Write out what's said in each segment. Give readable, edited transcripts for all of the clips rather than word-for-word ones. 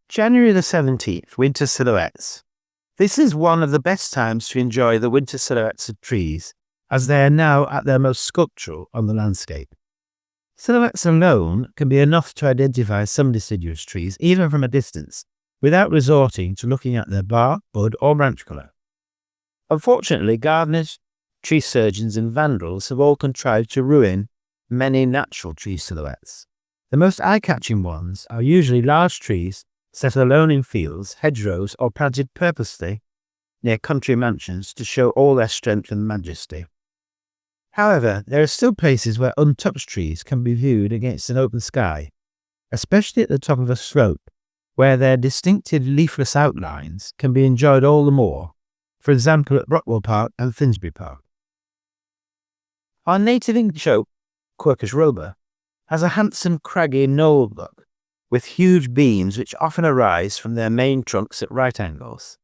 January the 17th, winter silhouettes. This is one of the best times to enjoy the winter silhouettes of trees, as they are now at their most sculptural on the landscape. Silhouettes alone can be enough to identify some deciduous trees, even from a distance, without resorting to looking at their bark, bud, or branch colour. Unfortunately, gardeners, tree surgeons, and vandals have all contrived to ruin many natural tree silhouettes. The most eye-catching ones are usually large trees set alone in fields, hedgerows, or planted purposely near country mansions to show all their strength and majesty. However, there are still places where untouched trees can be viewed against an open sky, especially at the top of a slope, where their distinctive leafless outlines can be enjoyed all the more, for example at Brockwell Park and Finsbury Park. Our native English oak, Quercus robur, has a handsome craggy knoll look, with huge beams which often arise from their main trunks at right angles.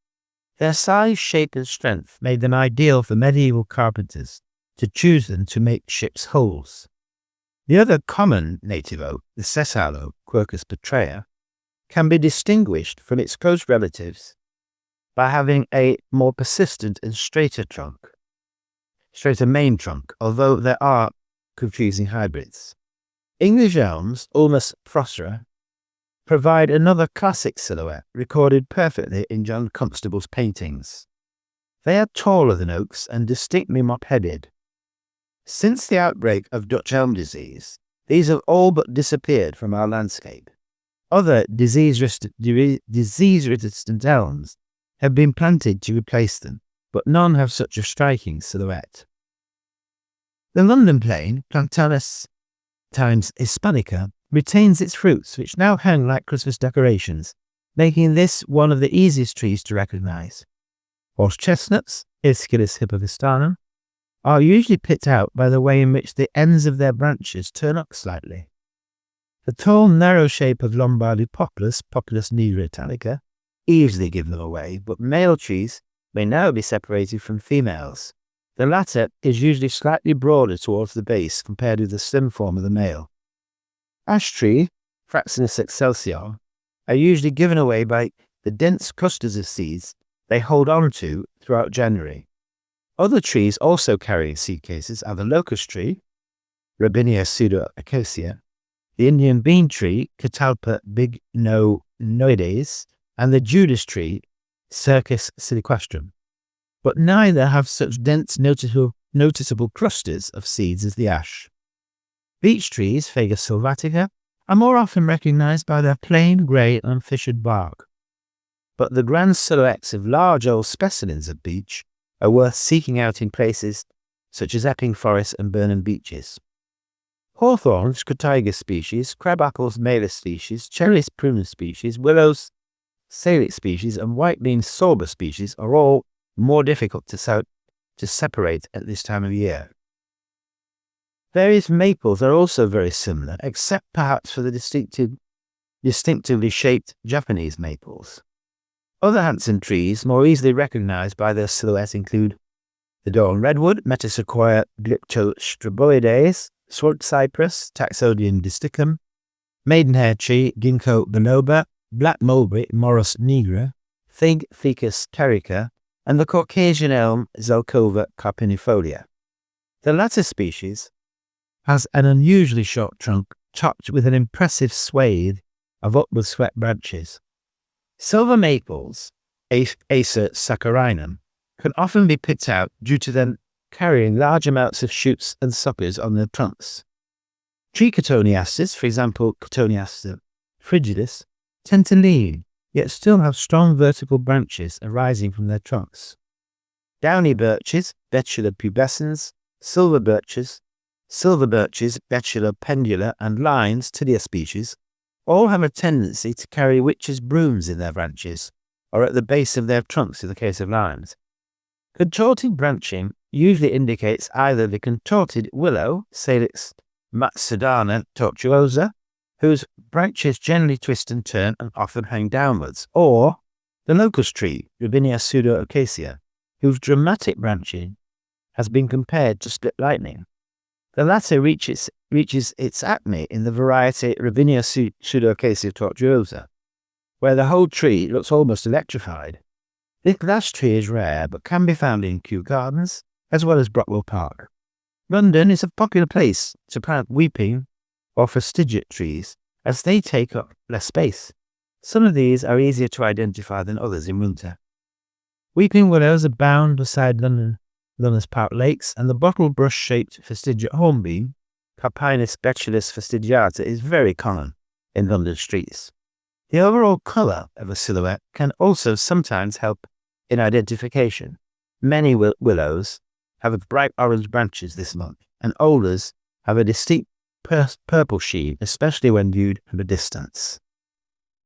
Their size, shape, and strength made them ideal for medieval carpenters to choose them to make ships' hulls. The other common native oak, the sessile oak, Quercus petraea, can be distinguished from its close relatives by having a more persistent and straighter main trunk, although there are confusing hybrids. English elms, Ulmus frostra, provide another classic silhouette recorded perfectly in John Constable's paintings. They are taller than oaks and distinctly mop-headed. Since the outbreak of Dutch elm disease, these have all but disappeared from our landscape. Other disease-resistant elms have been planted to replace them, but none have such a striking silhouette. The London plane, Plantalis times hispanica, retains its fruits, which now hang like Christmas decorations, making this one of the easiest trees to recognize. Horse chestnuts, Aesculus hippovistanum, are usually picked out by the way in which the ends of their branches turn up slightly. The tall, narrow shape of Lombardy poplars, Populus nigra italica, easily give them away, but male trees may now be separated from females. The latter is usually slightly broader towards the base compared with the slim form of the male. Ash tree, Fraxinus excelsior, are usually given away by the dense clusters of seeds they hold on to throughout January. Other trees also carrying seed cases are the locust tree, Robinia pseudoacacia, the Indian bean tree, Catalpa bignonoides, and the Judas tree, Circus siliquastrum. But neither have such dense noticeable clusters of seeds as the ash. Beech trees, Fagus sylvatica, are more often recognized by their plain, grey, and fissured bark. But the grand silhouettes of large old specimens of beech are worth seeking out in places such as Epping Forest and Burnham Beeches. Hawthorns, Crotaigus species, crabapples, Malus species, cherries, prunus species, willows, salix species, and white bean sorber species are all more difficult to separate at this time of year. Various maples are also very similar, except perhaps for the distinctively shaped Japanese maples. Other handsome trees more easily recognized by their silhouette include the Dorn redwood, Metasequoia glyptostroboides, sword cypress, Taxodium disticum, maidenhair tree, Ginkgo biloba, black mulberry, Morus nigra, fig, Ficus carica, and the Caucasian elm, Zelkova carpinifolia. The latter species has an unusually short trunk topped with an impressive swathe of upward swept branches. Silver maples, Acer saccharinum, can often be picked out due to them carrying large amounts of shoots and suckers on their trunks. Tree cotoneasters, for example Cotoneaster frigidus, tend to lean, yet still have strong vertical branches arising from their trunks. Downy birches, Betula pubescens, silver birches, Betula pendula, and lines, Tilia species, all have a tendency to carry witches' brooms in their branches, or at the base of their trunks in the case of limes. Contorted branching usually indicates either the contorted willow, Salix maxidana tortuosa, whose branches generally twist and turn and often hang downwards, or the locust tree, Robinia pseudoacacia, whose dramatic branching has been compared to split lightning. The latter reaches its acme in the variety Robinia pseudoacacia tortuosa. where the whole tree looks almost electrified. This last tree is rare but can be found in Kew Gardens as well as Brockwell Park. London is a popular place to plant weeping or fastigiate trees as they take up less space. Some of these are easier to identify than others in winter. Weeping willows abound beside London's park lakes, and the bottle brush-shaped fastigiate hornbeam, Carpinus betulus fastigiata, is very common in London streets. The overall colour of a silhouette can also sometimes help in identification. Many willows have bright orange branches this month, and alders have a distinct purple sheen, especially when viewed from a distance.